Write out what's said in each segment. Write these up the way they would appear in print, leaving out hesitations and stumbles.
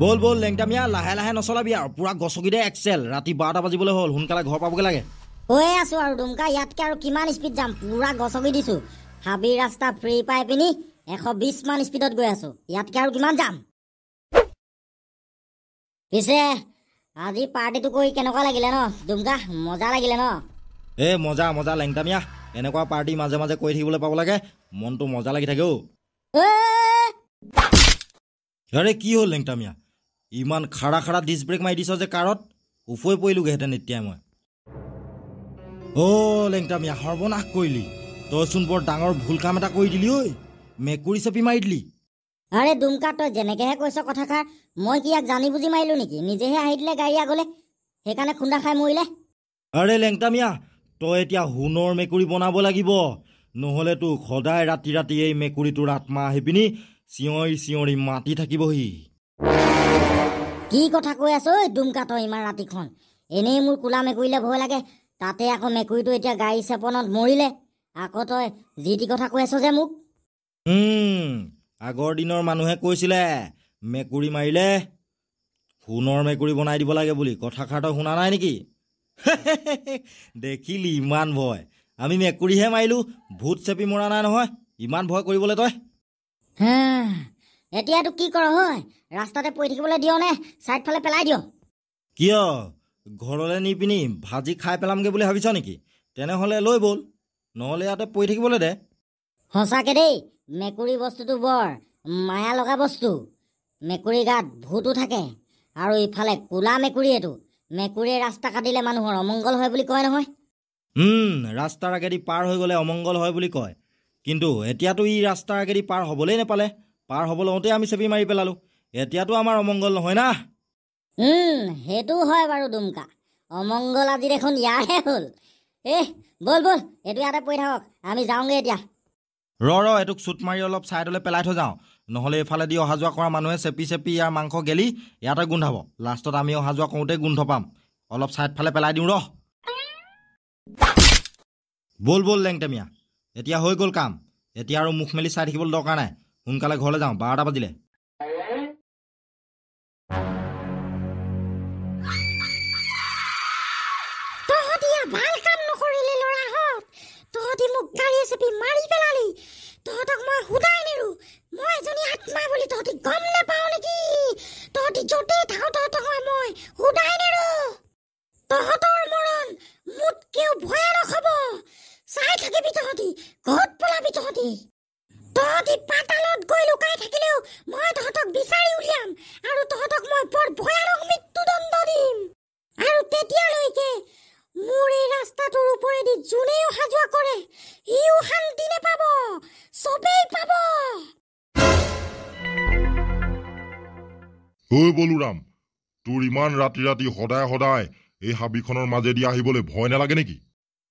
বল বল লেংটামিয়া লাহে লাহে নচলাবি আৰু পুৰা গছকি দে এক্সেল ৰাতি 12টা বাজিবলৈ হ'ল সোনকালে ঘৰ পাবগে লাগে কৈ আছো আৰু দুমকা ইয়াতকে আৰু কিমান স্পীড যাম পুৰা গছকি দিছো হাবিৰ ৰাস্তা ফ্ৰী পাই পিনি 120 মান স্পীডত গৈ আছো ইয়াতকে আৰু কিমান যাম পিছে আজি পাৰ্টিটো কৰি কেনেকুৱা লাগিলে ন দুমকা মজা লাগিলে ন এ মজা মজা লেংটামিয়া এনেকুৱা পাৰ্টি মাজে মাজে কৰি থাকিবলৈ পাব লাগে মনটো মজা লাগি থাকে ও আৰে কি হ'ল লেংটামিয়া ইমান খাৰা খাৰা ডিছ ব্ৰেক মাৰি দিছ যে কাৰত উফৈ পৰিলোগেহেঁতেন এতিয়া মই লেংটামিয়া সৰ্বনাশ কৰিলি তইচোন বৰ ডাঙৰ ভুল কাম এটা কৰি দিলি ঐ মেকুৰী চেপি মাৰি দিলি আৰে দুমকা তই যেনেকেহে কৈছ কথাষাৰ মই কি ইয়াক জানি বুজি মাৰিলো নেকি নিজেহে আহি দিলে গাড়ী আগলে সেইকাৰণে খুন্দা খাই মৰিলে আৰে লেংটামিয়া তই এতিয়া হুনৰ মেকুৰী বনাব লাগিব নহ'লে তো সদায় ৰাতি ৰাতি এই মেকুৰীটোৰ আত্মা আহি পিনি চিঞৰি চিঞৰি মাতি থাকিবহি কি কথা কৈ আছ ঐ দুমকা তই ইমান ৰাতিখন এনেই মোৰ কোলা মেকুৰীলে ভয় লাগে তাতে আকৌ মেকুৰীটো এতিয়া গাড়ী চেপনত মৰিলে আকৌ তই যি টি কথা কৈ আছ যে মোক আগৰ দিনৰ মানুহে কৈছিলে মেকুৰী মাৰিলে সোণৰ মেকুৰী বনাই দিব লাগে বুলি কথাষাৰ তই শুনা নাই নেকি দেখিলি ইমান ভয় আমি মেকুৰীহে মাৰিলো ভূত চেপি মৰা নাই নহয় ইমান ভয় কৰিবলৈ তই এতিয়াতো কি কৰ হয় ৰাস্তাতে পৰি থাকিবলৈ দিয় নে চাইড ফালে পেলাই দিয় কিয় ঘৰলৈ নি পিনি ভাজি খাই পেলামগে বুলি ভাবিছ নেকি তেনেহ'লে লৈ বল নহ'লে ইয়াতে পৰি থাকিবলৈ দে সঁচাকে দেই মেকুৰী বস্তুটো বৰ মায়া লগা বস্তু মেকুৰী গাত ভূতো থাকে আৰু ইফালে কোলা মেকুৰী এইটো মেকুৰীয়ে ৰাস্তা কাটিলে মানুহৰ অমংগল হয় বুলি কয় নহয় ৰাস্তাৰ আগেদি পাৰ হৈ গ'লে অমংগল হয় বুলি কয় কিন্তু এতিয়াতো ই ৰাস্তাৰ আগেদি পাৰ হ'বলেই নেপালে পাৰ হ'ব লওঁতে আমি চেপি মাৰি পেলালোঁ এতিয়াতো আমাৰ অমংগল নহয় না সেইটো হয় বাৰু দুমকা অমংগল আজি দেখোন ইয়াৰহে হ'ল বল বল এইটো ইয়াতে পৰি থাকক আমি যাওঁগে এতিয়া ৰ এইটোক চুট মাৰি অলপ ছাইডলৈ পেলাই থৈ যাওঁ নহ'লে এইফালেদি অহা যোৱা কৰা মানুহে চেপি চেপি ইয়াৰ মাংস গেলি ইয়াতে গোন্ধাব লাষ্টত আমি অহা যোৱা কৰোঁতেই গোন্ধ পাম অলপ ছাইডফালে পেলাই দিওঁ বল বল লেংটেমিয়া এতিয়া হৈ গ'ল কাম এতিয়া আৰু মুখ মেলি চাই থাকিবলৈ দৰকাৰ নাই সোনকালে ঘৰলৈ যাওঁ 12টা বাজিলে ভাল কাম নকৰিলি ল'ৰাহঁত তহঁতি মোক গাড়ী চেপি মাৰি পেলালি তহঁতক মই সুদাই নেৰো মই এজনী আত্মা বুলি তহঁতি গম নাপাও নেকি তহঁতি য'তে থাক তহঁতক মই সুদাই নেৰো তহঁতৰ মৰণ মোতকেও ভয়ানক হ'ব চাই থাকিবি তহঁতি ক'ত পলাবি তহঁতি পাতালত গৈ লুকাই থাকিলেও মই তহঁতক বিচাৰি উলিয়াম আৰু তহঁতক মই বৰ ভয়ানক মৃত্যুদণ্ড দিম আৰু তেতিয়ালৈকে মোৰ এই ৰাস্তাটোৰ ওপৰেদি যোনে অহা যোৱা কৰে ইও শান্তি নেপাব চবেই পাব বলুৰাম তোৰ ইমান ৰাতি ৰাতি সদায় সদায় এই হাবিখনৰ মাজেদি আহিবলৈ ভয় নালাগে নেকি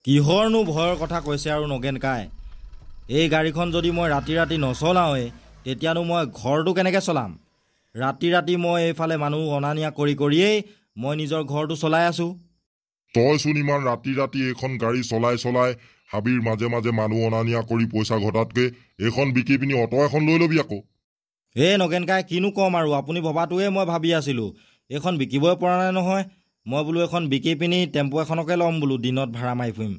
কিহৰনো ভয়ৰ কথা কৈছে আৰু নগেন কাই এই গাড়ীখন যদি মই ৰাতি ৰাতি নচলাওঁৱে তেতিয়ানো মই ঘৰটো কেনেকৈ চলাম ৰাতি ৰাতি মই এইফালে মানুহ অনা নিয়া কৰিয়েই মই নিজৰ ঘৰটো চলাই আছোঁ তইচোন ইমান ৰাতি ৰাতি এইখন গাড়ী চলাই চলাই হাবিৰ মাজে মাজে মানুহ অনা নিয়া কৰি পইচা ঘটাতকৈ এইখন বিকি পিনি অটো এখন লৈ ল'বি আকৌ নগেন কাই কিনো ক'ম আৰু আপুনি ভবাটোৱে মই ভাবি আছিলোঁ এইখন বিকিবই পৰা নাই নহয় মই বোলো এখন বিকি পিনি টেম্পু এখনকে ল'ম বোলো দিনত ভাড়া মাৰি ফুৰিম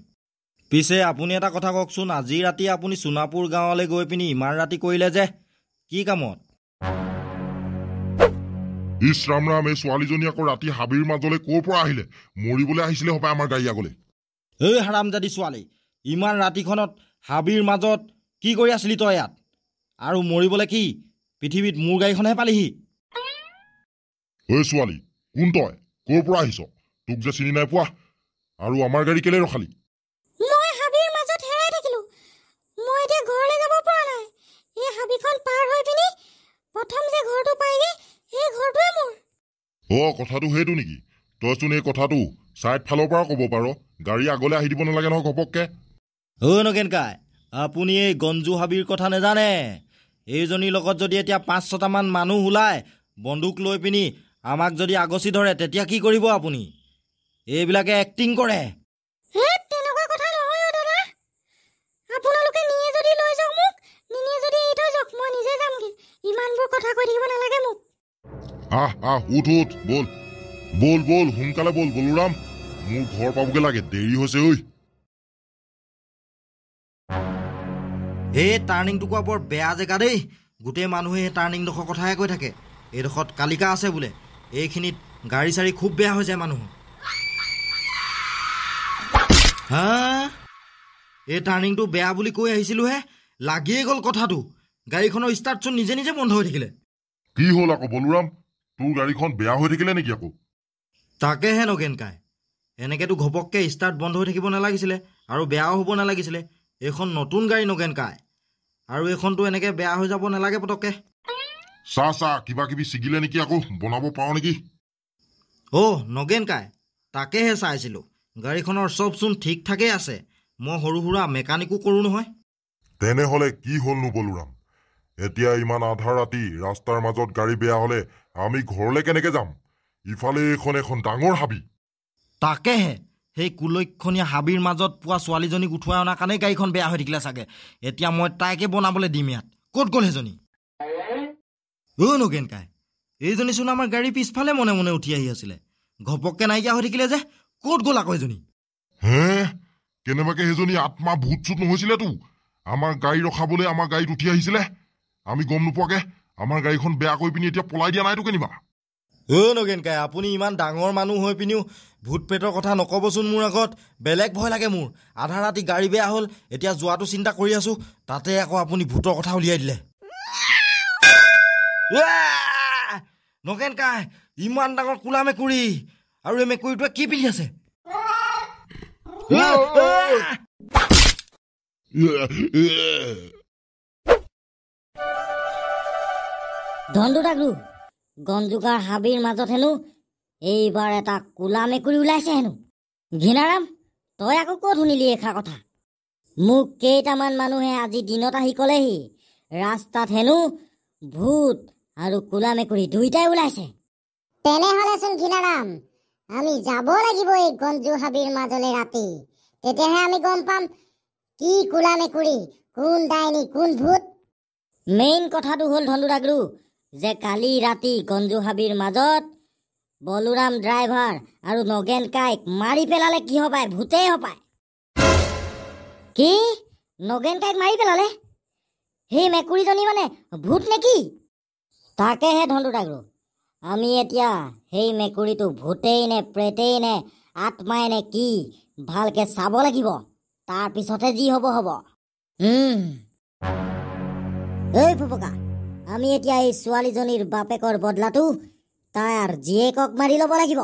পিছে আপুনি এটা কথা কওকচোন আজি ৰাতি আপুনি সোণাপুৰ গাঁৱলৈ গৈ পিনি ইমান ৰাতি কৰিলে যে কি কামত ইছ ৰাম ৰাম এই ছোৱালীজনী আকৌ ৰাতি হাবিৰ মাজলৈ ক'ৰ পৰা আহিলে মৰিবলৈ আহিছিলে হপাই আমাৰ গাড়ী আগলৈ হাৰামজাদী ছোৱালী ইমান ৰাতিখনত হাবিৰ মাজত কি কৰি আছিলি তই ইয়াত আৰু মৰিবলৈ কি পৃথিৱীত মোৰ গাড়ীখনহে পালিহি ছোৱালী কোন তই ক'ৰ পৰা আহিছ তোক যে চিনি নাই পোৱা আৰু আমাৰ গাড়ী কেলে ৰখালি মই হাবিৰ মাজত হেৰাই থাকিলো মই এতিয়া ঘৰলৈ যাব পৰা নাই এই হাবিখন পাৰ হৈ পিনি প্ৰথম যে ঘৰটো পাইগে এই ঘৰটোৱে মোৰ কথাটো সেইটো নেকি তইচোন এই কথাটো চাইড ফালৰ পৰা ক'ব পাৰ গাড়ী আগলৈ আহি দিব নালাগে নহয় ঘপককে নগেন কাই আপুনি এই গঞ্জু হাবিৰ কথা নেজানে এইজনীৰ লগত যদি এতিয়া 5-6টামান মানুহ ওলাই বন্দুক লৈ পিনি আমাক যদি আগচি ধৰে তেতিয়া কি কৰিব আপুনি এইবিলাকে এক্টিং কৰে তেনেকুৱা কথা নহয় দাদা আপোনালোকে নিয়ে যদি লৈ যাওক মোক নিনিয়ে যদি এৰি থৈ যাওক মই নিজে যামগে ইমানবোৰ কথা কৈ থাকিব নালাগে মোক উঠ বল বল বল সোনকালে বল বলোৰাম মোৰ ঘৰ পাবগে লাগে দেৰি হৈছে ঐ এই টাৰ্ণিংটুকুৰা বৰ বেয়া জেগা দেই গোটেই মানুহে এই টাৰ্ণিংডোখৰ কথাহে কৈ থাকে এইডোখৰত কালিকা আছে বোলে এইখিনিত গাড়ী চাড়ী খুব বেয়া হৈ যায় মানুহৰ হা এই টাৰ্ণিংটো বেয়া বুলি কৈ আহিছিলোহে লাগিয়ে গ'ল কথাটো গাড়ীখনৰ ষ্টাৰ্টচোন নিজে নিজে বন্ধ হৈ থাকিলে কি হ'ল আকৌ বলোৰাম তোৰ গাড়ীখন বেয়া হৈ থাকিলে নেকি আকৌ তাকেহে নগেন কাই এনেকেতো ঘপককে ষ্টাৰ্ট বন্ধ হৈ থাকিব নালাগিছিলে আৰু বেয়াও হ'ব নালাগিছিলে এইখন নতুন গাড়ী নগেন কাই আৰু এইখনতো এনেকে বেয়া হৈ যাব নালাগে পটককে চা কিবা কিবি ছিগিলে নেকি আকৌ বনাব পাৰো নেকি নগেন কাই তাকেহে চাইছিলো গাড়ীখনৰ চবচোন ঠিক ঠাকেই আছে মই সৰু সুৰা মেকানিকো কৰোঁ নহয় তেনেহ'লে কি হ'লনো বলোৰাম এতিয়া ইমান আধা ৰাতি ৰাস্তাৰ মাজত গাড়ী বেয়া হ'লে আমি ঘৰলৈ কেনেকে যাম ইফালে এখন ডাঙৰ হাবি তাকেহে সেই কুলক্ষণীয়া হাবিৰ মাজত পোৱা ছোৱালীজনীক উঠুৱাই অনাৰ কাৰণেই গাড়ীখন বেয়া হৈ থাকিলে চাগে এতিয়া মই তাইকে বনাবলৈ দিম ইয়াত ক'ত গ'ল সেইজনী নগেন কাই এইজনীচোন আমাৰ গাড়ী পিছফালে মনে মনে উঠি আহি আছিলে ঘপককে নাইকিয়া হৈ থাকিলে যে ক'ত গ'ল আকৌ এজনী কেনেবাকে সেইজনী আত্মা ভূত চুত নহৈছিলেতো আমাৰ গাড়ী ৰখাবলৈ আমাৰ গাড়ীত উঠি আহিছিলে আমি গম নোপোৱাকে আমাৰ গাড়ীখন বেয়া কৰি পিনি এতিয়া পলাই দিয়া নাইতো কেনিবা নগেন কাই আপুনি ইমান ডাঙৰ মানুহ হৈ পিনিও ভূত প্ৰেতৰ কথা নক'বচোন মোৰ আগত বেলেগ ভয় লাগে মোৰ আধা ৰাতি গাড়ী বেয়া হ'ল এতিয়া যোৱাটো চিন্তা কৰি আছো তাতে আকৌ আপুনি ভূতৰ কথা উলিয়াই দিলে নগেন কাই ইমান ডাঙৰ কোলা মেকুৰী আৰু এই মেকুৰীটোৱে কি পিন্ধি আছে ধনটো ডাকৰু গঞ্জুকাৰ হাবিৰ মাজত হেনো এইবাৰ এটা কোলা মেকুৰী ওলাইছে হেনো ঘিনাৰাম তই আকৌ ক'ত শুনিলি এষাৰ কথা মোক কেইটামান মানুহে আজি দিনত আহি ক'লেহি ৰাস্তাত হেনো ভূত আৰু কোলা মেকুৰী দুইটাই ওলাইছে তেনেহ'লেচোন ঘিনাৰাম আমি যাব লাগিব এই গঞ্জু হাবিৰ মাজলৈ ৰাতি তেতিয়াহে আমি গম পাম কি কোলা মেকুৰী কোন ডাইনী কোন ভূত মেইন কথাটো হ'ল ধনটো ডাকৰু যে কালি ৰাতি গঞ্জু হাবিৰ মাজত বলোৰাম ড্ৰাইভাৰ আৰু নগেন কাইক মাৰি পেলালে কি হপায় ভূতেই হপায় কি নগেন কাইক মাৰি পেলালে সেই মেকুৰীজনী মানে ভূত নেকি তাকেহে ধনটো ডাকৰু আমি এতিয়া সেই মেকুৰীটো ভূতেই নে প্ৰেতেই নে আত্মাই নে কি ভালকে চাব লাগিব তাৰপিছতহে যি হ'ব হ'ব এই ফুপকা আমি এতিয়া এই ছোৱালীজনীৰ বাপেকৰ বদলাটো তাইৰ জীয়েকক মাৰি ল'ব লাগিব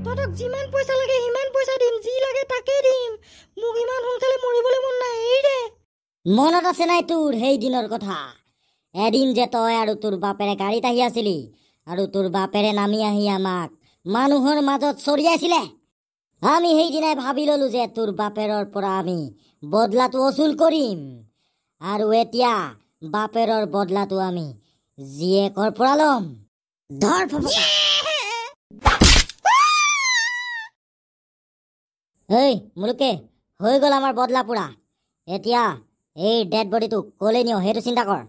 তহঁতক যিমান পইচা লাগে সিমান পইচা দিম যি লাগে তাকে দিম মোক ইমান সোনকালে মৰিবলৈ মন নাই মনত আছে নাই তোৰ সেই দিনৰ কথা এদিন যে তই আৰু তোৰ বাপেৰে গাড়ীত আহি আছিলি আৰু তোৰ বাপেৰে নামি আহি আমাক মানুহৰ মাজত চৰিয়াইছিলে আমি সেইদিনাই ভাবি ললো যে তোৰ বাপেৰৰ পৰা আমি বদলাটো অচুল কৰিম আৰু এতিয়া বাপেৰৰ বদলাটো আমি জীয়েকৰ পৰা ল'ম ধৰ মুলুকে হৈ গ'ল আমাৰ বদলা পুৰা এতিয়া এই ডেড বডিটোক ক'লে নিও সেইটো চিন্তা কৰ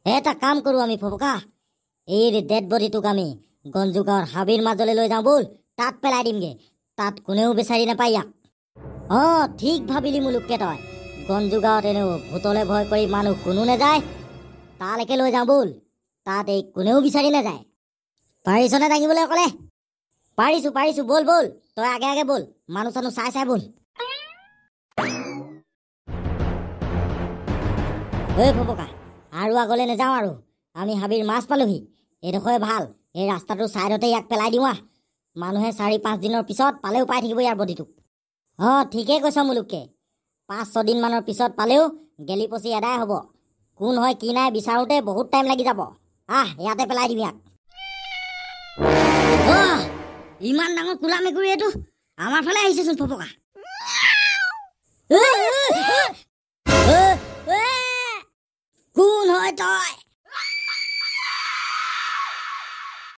এটা কাম কৰোঁ আমি ফুফুকা এই ডেড বডিটোক আমি গঞ্জু গাঁৱৰ হাবিৰ মাজলৈ লৈ যাওঁ ব'ল তাত পেলাই দিমগে তাত কোনেও বিচাৰি নাপায় ইয়াক ঠিক ভাবিলি মুলুককে তই গঞ্জু গাঁৱত এনেও ভূতলে ভয় কৰি মানুহ কোনো নাযায় তালৈকে লৈ যাওঁ ব'ল তাত এই কোনেও বিচাৰি নাযায় পাৰিছনে দাঙিবলৈ অকলে পাৰিছো ব'ল তই আগে আগে ব'ল মানুহ চানুহ চাই ব'ল ফুফুকা আৰু আগলৈ নাযাওঁ আৰু আমি হাবিৰ মাছ পালোহি এইডোখৰে ভাল এই ৰাস্তাটোৰ ছাইডতে ইয়াক পেলাই দিওঁ মানুহে 4-5 দিনৰ পিছত পালেও পাই থাকিব ইয়াৰ বডিটোক ঠিকেই কৈছ মুলুককে 5-6 দিনমানৰ পিছত পালেও গেলি পচি এদাই হ'ব কোন হয় কি নাই বিচাৰোঁতে বহুত টাইম লাগি যাব ইয়াতে পেলাই দিবি ইয়াক ইমান ডাঙৰ কোলা মেকুৰী এইটো আমাৰ ফালে আহিছেচোন ফুফুকা কোন হয় তই